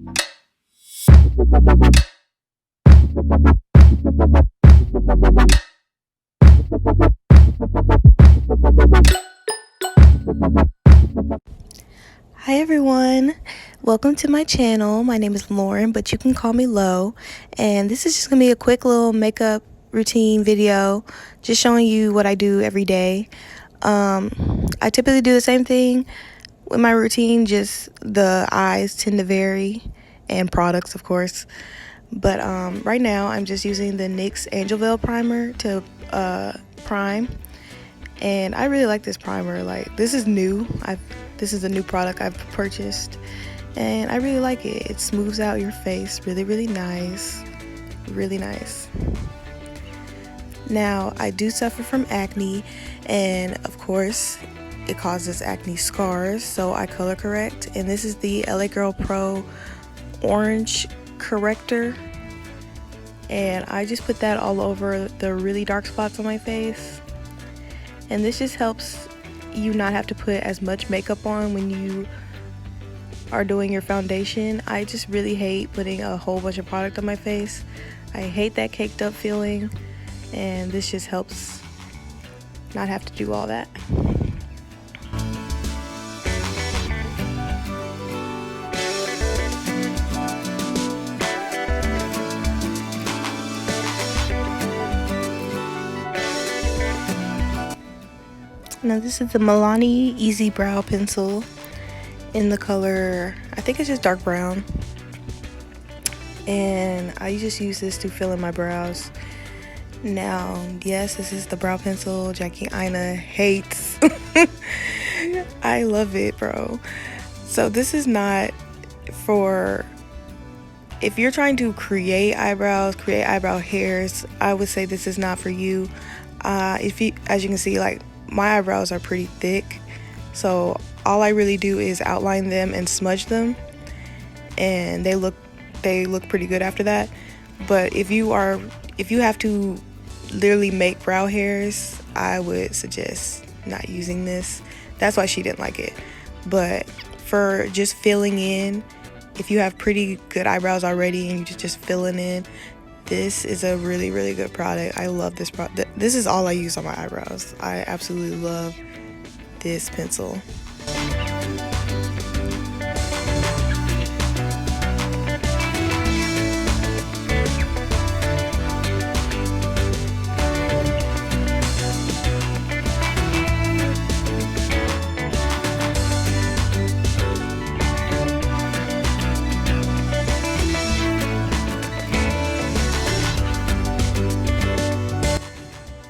Hi everyone, welcome to my channel. My name is Lauren, but you can call me Lo, and this is just gonna be a quick little makeup routine video, just showing you what I do every day. I typically do the same thing with my routine, just the eyes tend to vary, and products of course. But right now I'm just using the NYX Angel Veil primer to prime, and I really like this primer. Like, this is new. This is a new product I've purchased, and I really like it. It smooths out your face really nice. Really nice. Now, I do suffer from acne, and of course it causes acne scars, so I color correct, and this is the LA Girl Pro Orange Corrector, and I just put that all over the really dark spots on my face. And this just helps you not have to put as much makeup on when you are doing your foundation. I just really hate putting a whole bunch of product on my face. I hate that caked up feeling, and this just helps not have to do all that. Now this is the Milani Easybrow pencil in the color, I think it's just dark brown, and I just use this to fill in my brows. Now, yes, this is the brow pencil Jackie Aina hates. I love it, bro. So this is not for, if you're trying to create eyebrows, create eyebrow hairs, I would say this is not for you. As you can see, like, my eyebrows are pretty thick, so all I really do is outline them and smudge them, and they look pretty good after that. But if you have to literally make brow hairs, I would suggest not using this. That's why she didn't like it. But for just filling in, if you have pretty good eyebrows already and you're just filling in, this is a really good product. I love this product. This is all I use on my eyebrows. I absolutely love this pencil.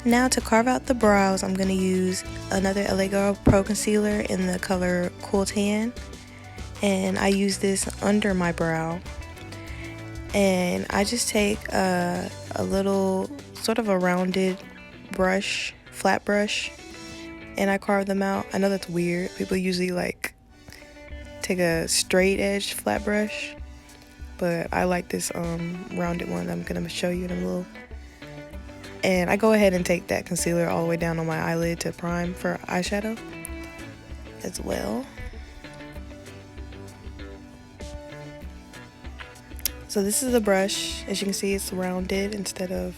Now to carve out the brows, I'm going to use another LA Girl Pro Concealer in the color Cool Tan. And I use this under my brow. And I just take a little, sort of a rounded brush, flat brush, and I carve them out. I know that's weird. People usually like take a straight edge flat brush, but I like this rounded one I'm going to show you in a little. And I go ahead and take that concealer all the way down on my eyelid to prime for eyeshadow as well. So this is a brush. As you can see, it's rounded instead of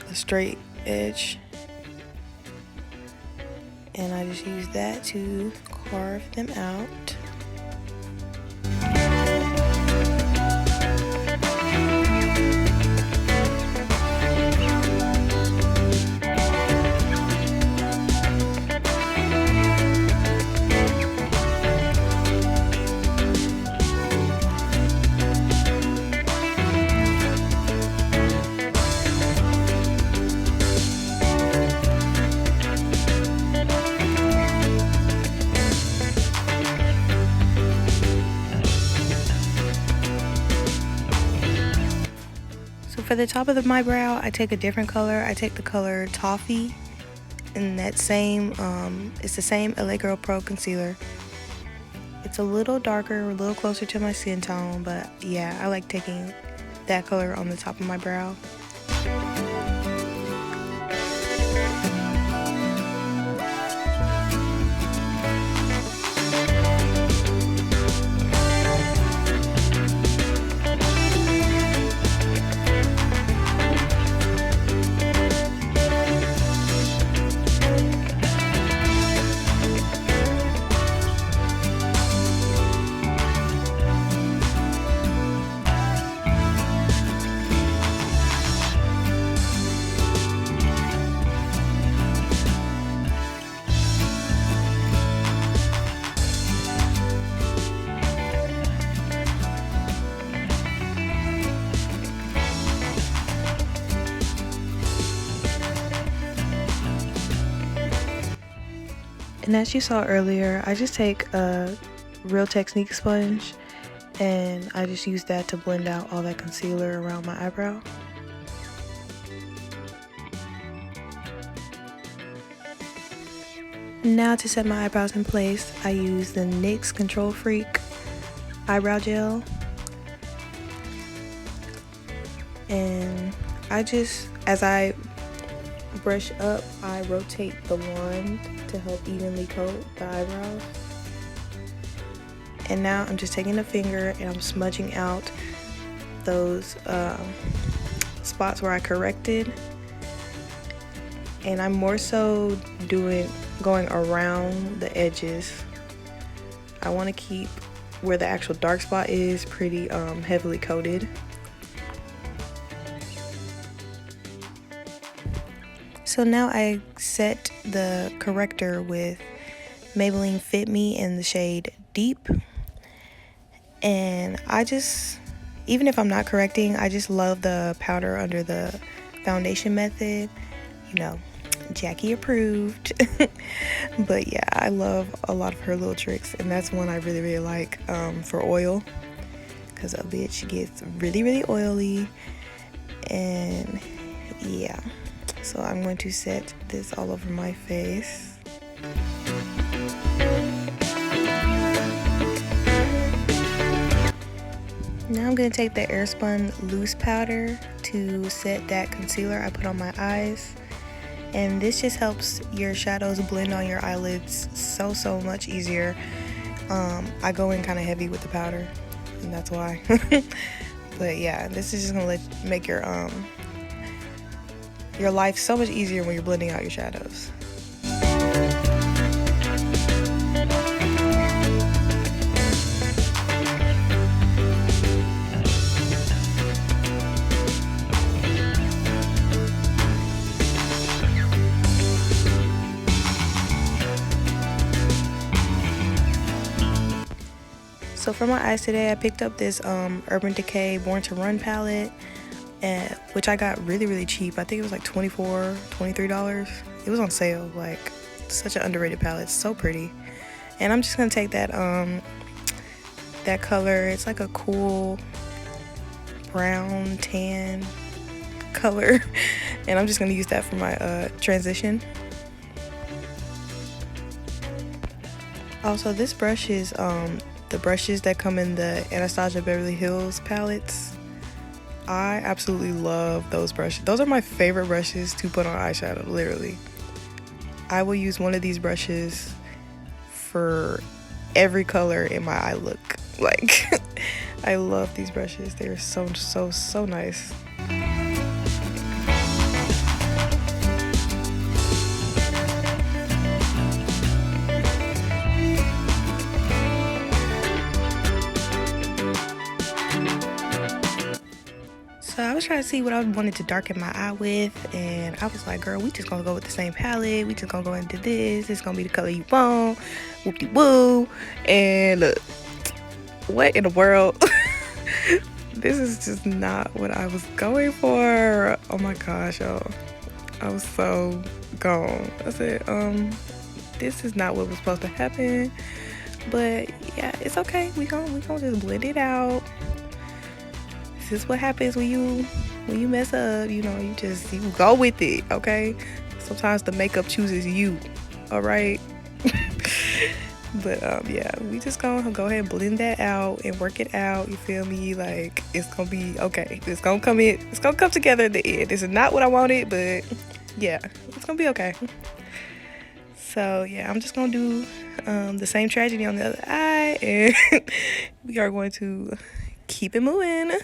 a straight edge. And I just use that to carve them out. For the top of my brow, I take a different color. I take the color Toffee, and that same, it's the same LA Girl Pro Concealer. It's a little darker, a little closer to my skin tone, but yeah, I like taking that color on the top of my brow. And as you saw earlier, I just take a Real Technique sponge and I just use that to blend out all that concealer around my eyebrow. Now to set my eyebrows in place, I use the NYX Control Freak eyebrow gel. And I just, as I brush up, I rotate the wand to help evenly coat the eyebrows. And now I'm just taking a finger and I'm smudging out those spots where I corrected. And I'm more so going around the edges. I want to keep where the actual dark spot is pretty heavily coated. So now I set the corrector with Maybelline Fit Me in the shade Deep. And I just, even if I'm not correcting, I just love the powder under the foundation method. You know, Jackie approved. But yeah, I love a lot of her little tricks, and that's one I really, really like for oil, because a bitch gets really, really oily. And yeah, so I'm going to set this all over my face. Now I'm going to take the Airspun loose powder to set that concealer I put on my eyes. And this just helps your shadows blend on your eyelids so much easier. I go in kind of heavy with the powder, and that's why. But yeah, this is just going to make your life so much easier when you're blending out your shadows. So for my eyes today, I picked up this Urban Decay Born to Run palette, which I got really, really cheap. I think it was like $24, $23. It was on sale. Like, such an underrated palette. It's so pretty. And I'm just gonna take that that color. It's like a cool brown tan color, and I'm just gonna use that for my transition. Also, this brush is the brushes that come in the Anastasia Beverly Hills palettes. I absolutely love those brushes. Those are my favorite brushes to put on eyeshadow, literally. I will use one of these brushes for every color in my eye look. Like, I love these brushes. They're so nice. So I was trying to see what I wanted to darken my eye with, and I was like, girl, we just gonna go with the same palette. We just gonna go into this. It's gonna be the color you want. Whoop-de-woo. And look, what in the world? This is just not what I was going for. Oh my gosh, y'all. I was so gone. I said, this is not what was supposed to happen. But yeah, it's okay. We gonna just blend it out. This is what happens when you mess up. You know, you go with it, okay? Sometimes the makeup chooses you, all right? But yeah, we just gonna go ahead and blend that out and work it out. You feel me? Like, it's gonna be okay. It's gonna come together at the end. This is not what I wanted, but yeah, it's gonna be okay. So yeah, I'm just gonna do the same tragedy on the other eye, and we are going to keep it moving.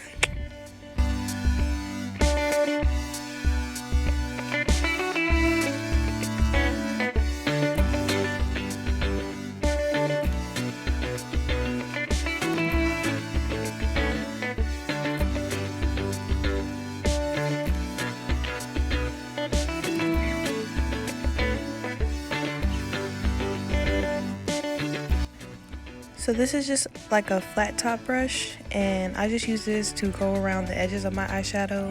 So this is just like a flat top brush, and I just use this to go around the edges of my eyeshadow,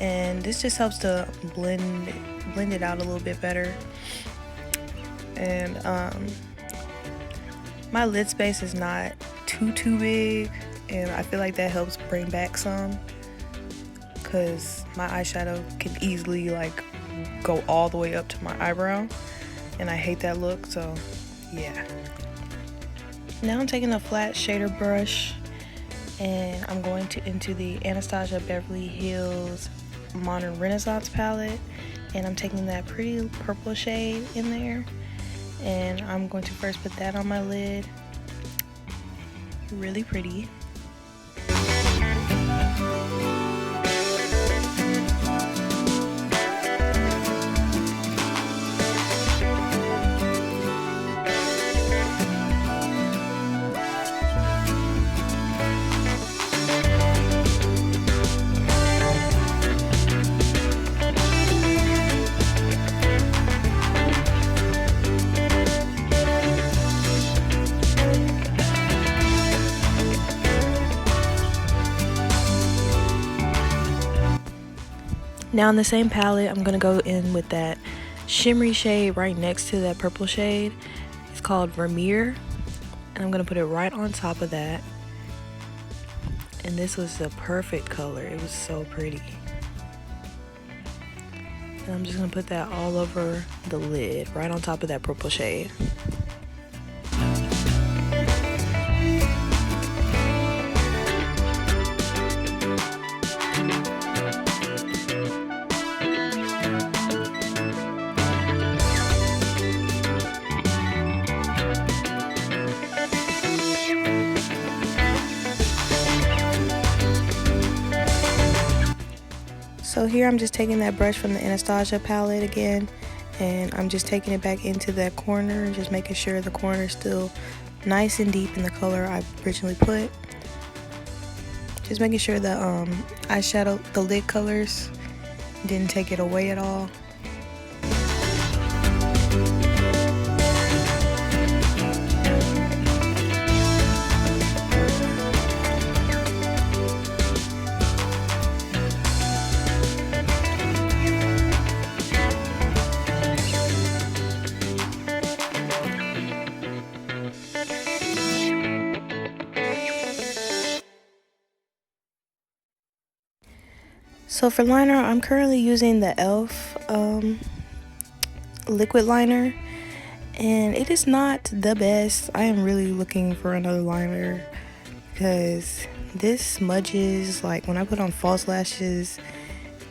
and this just helps to blend it out a little bit better. and my lid space is not too big, and I feel like that helps bring back some, because my eyeshadow can easily like go all the way up to my eyebrow, and I hate that look. So yeah. Now I'm taking a flat shader brush, and I'm going into the Anastasia Beverly Hills Modern Renaissance palette, and I'm taking that pretty purple shade in there, and I'm going to first put that on my lid. Really pretty. Now in the same palette, I'm going to go in with that shimmery shade right next to that purple shade. It's called Vermeer, and I'm going to put it right on top of that. And this was the perfect color. It was so pretty. And I'm just going to put that all over the lid, right on top of that purple shade. So here I'm just taking that brush from the Anastasia palette again, and I'm just taking it back into that corner and just making sure the corner is still nice and deep in the color I originally put. Just making sure the eyeshadow, the lid colors didn't take it away at all. So for liner, I'm currently using the e.l.f. liquid liner, and it is not the best. I am really looking for another liner because this smudges. Like when I put on false lashes,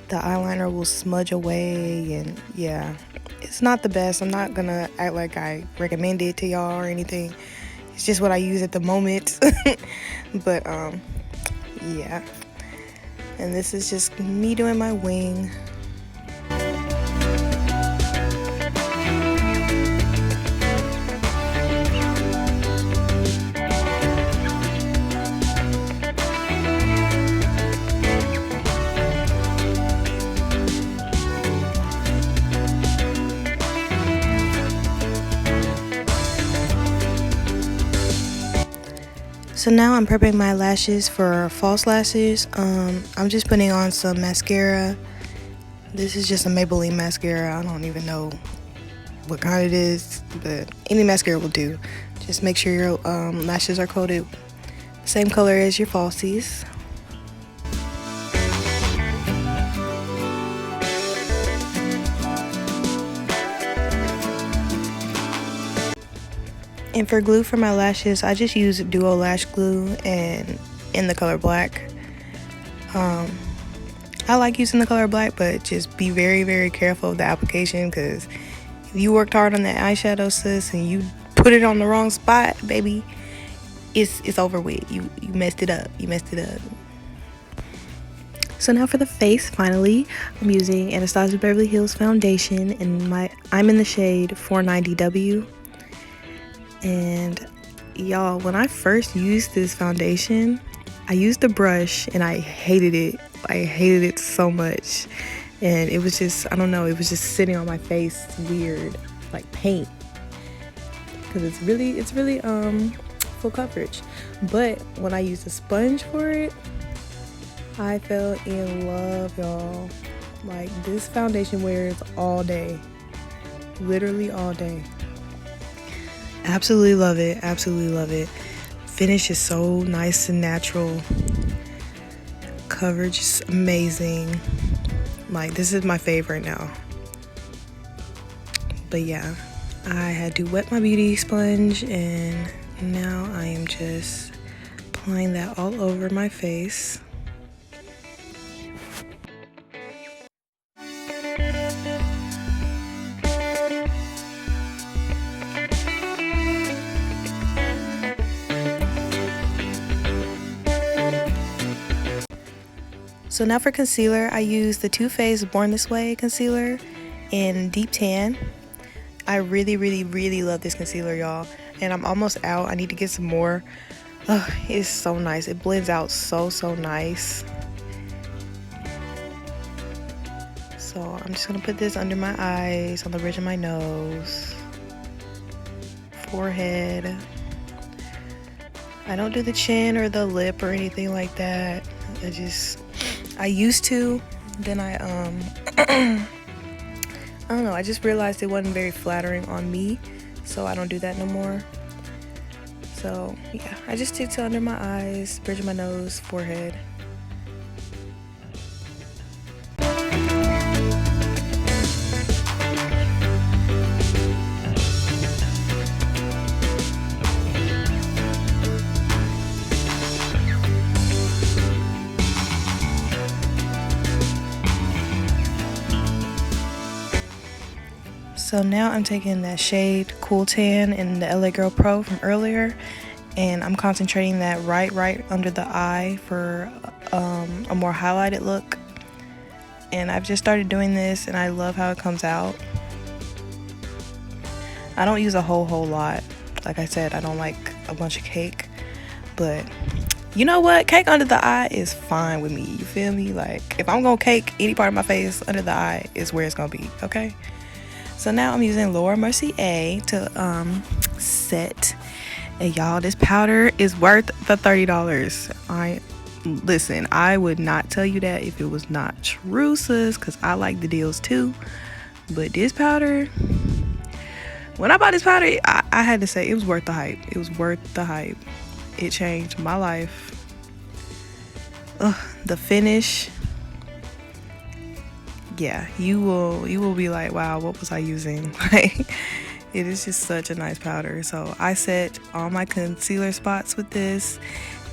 the eyeliner will smudge away, and yeah, it's not the best. I'm not gonna act like I recommend it to y'all or anything. It's just what I use at the moment. But yeah. And this is just me doing my wing. So now I'm prepping my lashes for false lashes. I'm just putting on some mascara. This is just a Maybelline mascara. I don't even know what kind it is, but any mascara will do. Just make sure your lashes are coated the same color as your falsies. And for glue for my lashes, I just use Duo Lash Glue and in the color black. I like using the color black, but just be very careful of the application, because if you worked hard on that eyeshadow, sis, and you put it on the wrong spot, baby, it's over with. You messed it up. So now for the face, finally, I'm using Anastasia Beverly Hills foundation, and I'm in the shade 490W. And y'all, when I first used this foundation, I used the brush and I hated it. I hated it so much, and it was just, I don't know, it was just sitting on my face weird, like paint, because it's really full coverage. But when I used a sponge for it, I fell in love, y'all. Like, this foundation wears all day, literally all day. Absolutely love it. Absolutely love it. Finish is so nice and natural. Coverage is amazing. Like, this is my favorite now. But yeah, I had to wet my beauty sponge, and now I am just applying that all over my face. So now for concealer, I use the Too Faced Born This Way concealer in Deep Tan. I really, really, really love this concealer, y'all. And I'm almost out. I need to get some more. Oh, it's so nice. It blends out so, so nice. So I'm just going to put this under my eyes, on the bridge of my nose, forehead. I don't do the chin or the lip or anything like that. I used to, then I don't know, I just realized it wasn't very flattering on me, so I don't do that no more. So yeah, I just stick to under my eyes, bridge of my nose, forehead. So now I'm taking that shade Cool Tan in the LA Girl Pro from earlier, and I'm concentrating that right under the eye for a more highlighted look. And I've just started doing this, and I love how it comes out. I don't use a whole lot. Like I said, I don't like a bunch of cake, but you know what? Cake under the eye is fine with me. You feel me? Like, if I'm gonna cake any part of my face, under the eye is where it's gonna be, okay? So now I'm using Laura Mercier to set. And y'all, this powder is worth the $30. Listen, I would not tell you that if it was not true, sis, because I like the deals too. But this powder, when I bought this powder, I had to say it was worth the hype. It was worth the hype. It changed my life. Ugh, the finish. Yeah, you will be like, wow, what was I using? Like, it is just such a nice powder. So I set all my concealer spots with this,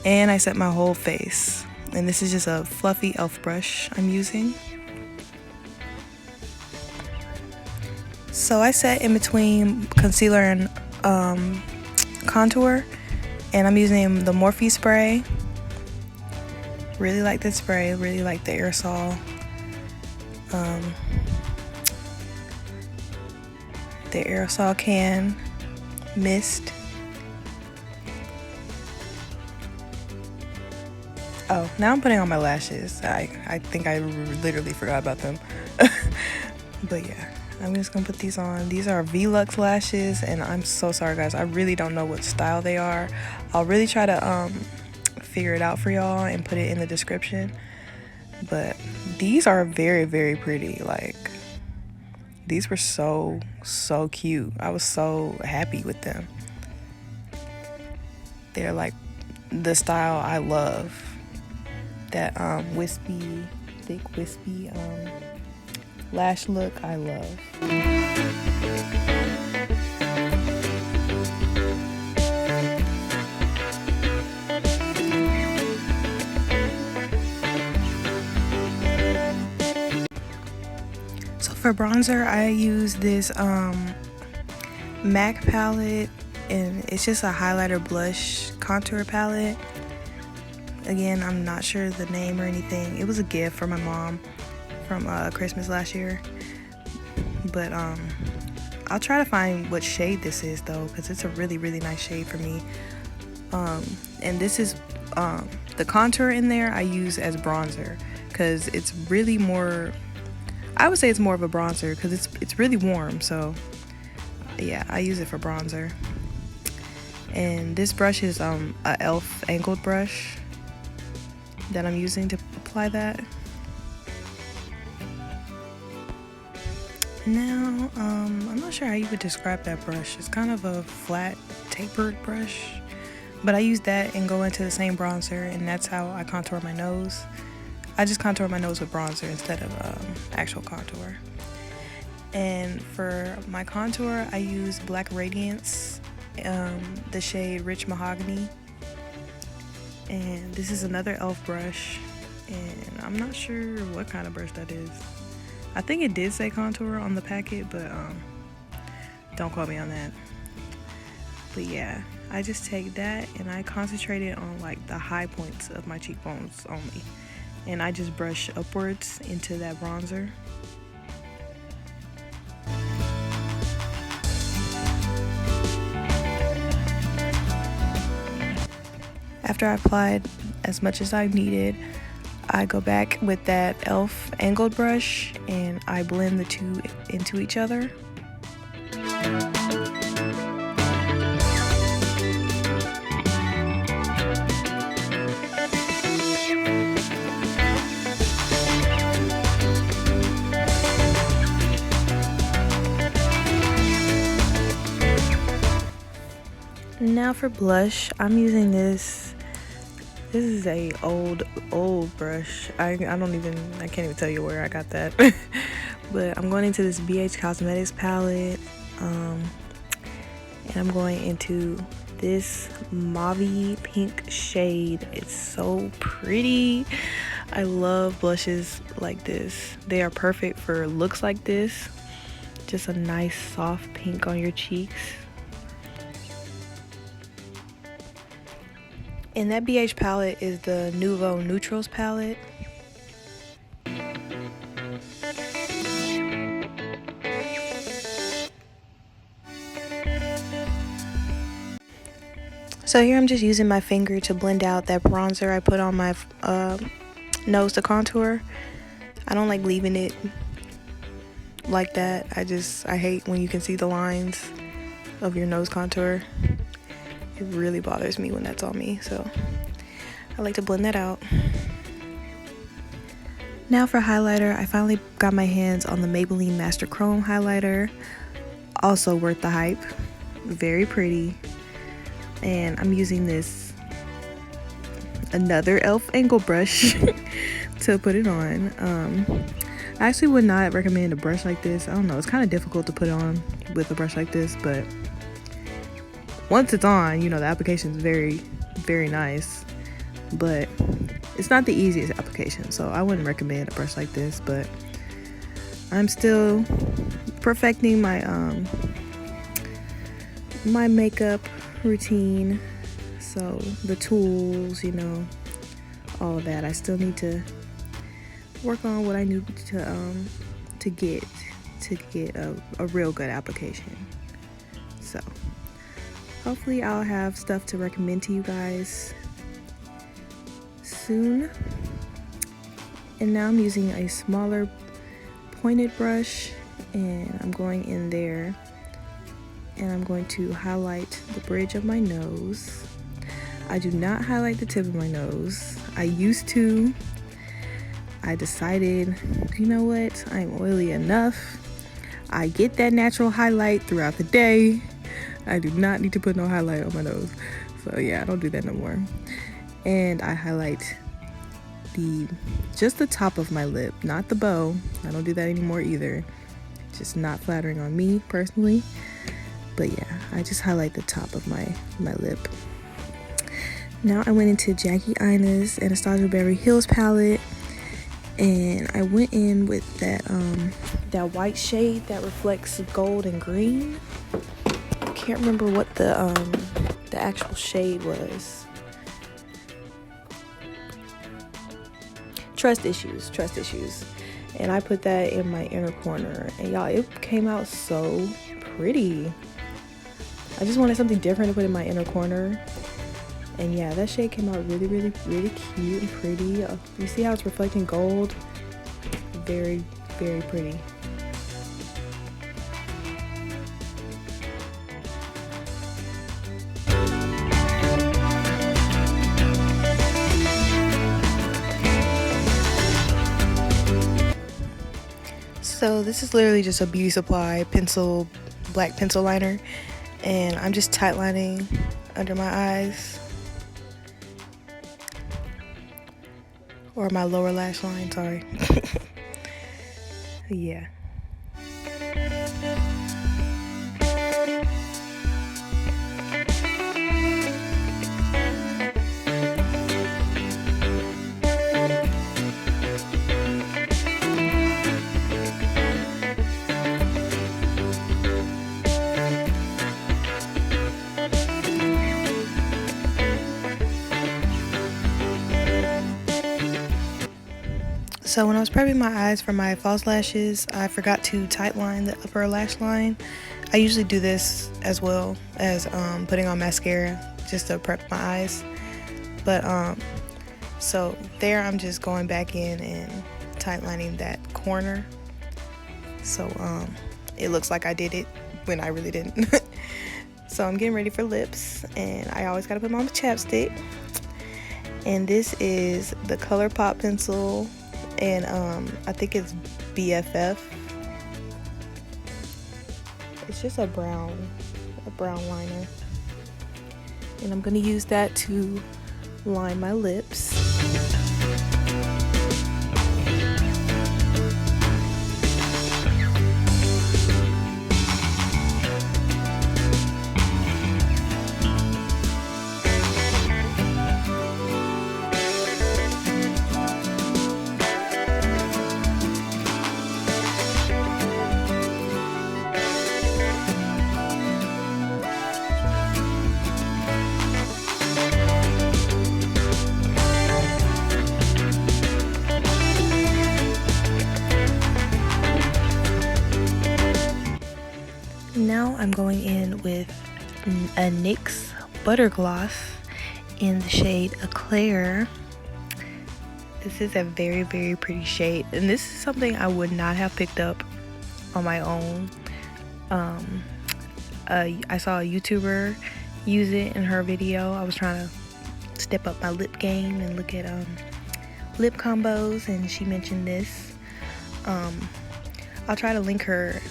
and I set my whole face. And this is just a fluffy e.l.f. brush I'm using. So I set in between concealer and contour, and I'm using the Morphe spray. Really like this spray, really like the aerosol. The aerosol can mist. Oh, now I'm putting on my lashes. I think I literally forgot about them. But yeah, I'm just gonna put these on. These are Velux lashes, and I'm so sorry guys, I really don't know what style they are. I'll really try to figure it out for y'all and put it in the description. But these are very, very pretty. Like, these were so cute. I was so happy with them. They're like the style I love. That wispy, thick wispy lash look I love. For bronzer, I use this MAC palette, and it's just a highlighter blush contour palette. Again, I'm not sure the name or anything. It was a gift for my mom from Christmas last year. But I'll try to find what shade this is though, because it's a really, really nice shade for me. And this is the contour in there I use as bronzer, because it's really more, I would say it's more of a bronzer because it's really warm. So yeah, I use it for bronzer. And this brush is a e.l.f. angled brush that I'm using to apply that. Now, I'm not sure how you would describe that brush. It's kind of a flat, tapered brush, but I use that and go into the same bronzer, and that's how I contour my nose. I just contour my nose with bronzer instead of actual contour. And for my contour, I use Black Radiance, the shade Rich Mahogany. And this is another e.l.f. brush, and I'm not sure what kind of brush that is. I think it did say contour on the packet, but don't quote me on that. But yeah, I just take that and I concentrate it on like the high points of my cheekbones only. And I just brush upwards into that bronzer. After I applied as much as I needed, I go back with that e.l.f. angled brush and I blend the two into each other. Now for blush, I'm using this. This is a old brush. I can't even tell you where I got that. But I'm going into this BH Cosmetics palette, and I'm going into this mauve pink shade. It's so pretty. I love blushes like this. They are perfect for looks like this. Just a nice soft pink on your cheeks. And that BH palette is the Nouveau Neutrals palette. So here I'm just using my finger to blend out that bronzer I put on my nose to contour. I don't like leaving it like that. I hate when you can see the lines of your nose contour. It really bothers me when that's on me, so I like to blend that out. Now for highlighter, I finally got my hands on the Maybelline Master Chrome highlighter. Also worth the hype. Very pretty. And I'm using this another e.l.f. angle brush to put it on. I actually would not recommend a brush like this. I don't know, it's kind of difficult to put on with a brush like this, but once it's on, you know, the application is very, very nice, but it's not the easiest application, so I wouldn't recommend a brush like this. But I'm still perfecting my my makeup routine, so the tools, you know, all of that. I still need to work on what I need to get a real good application. So hopefully I'll have stuff to recommend to you guys soon. And now I'm using a smaller pointed brush, and I'm going in there and I'm going to highlight the bridge of my nose. I do not highlight the tip of my nose. I used to. I decided, you know what, I'm oily enough. I get that natural highlight throughout the day. I do not need to put no highlight on my nose. So yeah, I don't do that no more. And I highlight just the top of my lip, not the bow. I don't do that anymore either. Just not flattering on me personally. But yeah, I just highlight the top of my lip. Now I went into Jackie Aina's Anastasia Beverly Hills palette, and I went in with that white shade that reflects gold and green. I can't remember what the actual shade was. Trust issues. And I put that in my inner corner, and y'all, it came out so pretty. I just wanted something different to put in my inner corner. And yeah, that shade came out really, really, really cute and pretty. You see how it's reflecting gold? Very, very pretty. So this is literally just a beauty supply pencil, black pencil liner, and I'm just tight lining under my eyes, or my lower lash line, sorry. Yeah. So when I was prepping my eyes for my false lashes, I forgot to tight line the upper lash line. I usually do this as well as putting on mascara just to prep my eyes. But so there I'm just going back in and tight lining that corner. So it looks like I did it when I really didn't. So I'm getting ready for lips, and I always gotta put on my chapstick. And this is the ColourPop pencil, and I think it's BFF. It's just a brown liner, and I'm gonna use that to line my lips. Now I'm going in with a NYX buttergloss in the shade Eclair. This is a very, very pretty shade, and this is something I would not have picked up on my own. I saw a YouTuber use it in her video. I was trying to step up my lip game and look at lip combos, and she mentioned this. I'll try to link her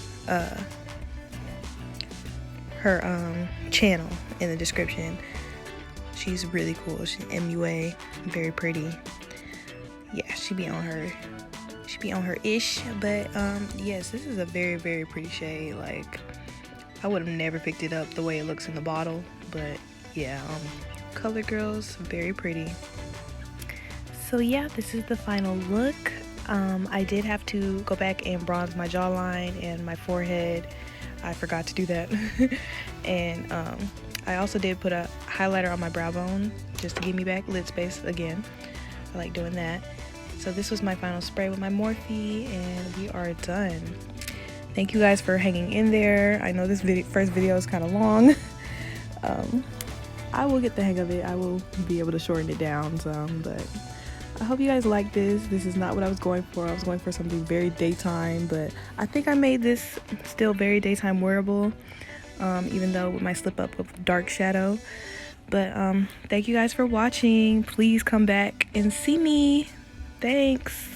channel in the description. She's really cool. She's MUA, very pretty. Yeah, she be on her ish. But yes, this is a very, very pretty shade. Like, I would have never picked it up the way it looks in the bottle, but yeah, Color Girls, very pretty. So yeah, this is the final look. I did have to go back and bronze my jawline and my forehead. I forgot to do that. And I also did put a highlighter on my brow bone just to give me back lid space again. I like doing that. So this was my final spray with my Morphe, and we are done. Thank you guys for hanging in there. I know this first video is kind of long. I will get the hang of it. I will be able to shorten it down some, but I hope you guys like this. This is not what I was going for. I was going for something very daytime, but I think I made this still very daytime wearable, even though with my slip up of dark shadow. But thank you guys for watching. Please come back and see me. Thanks.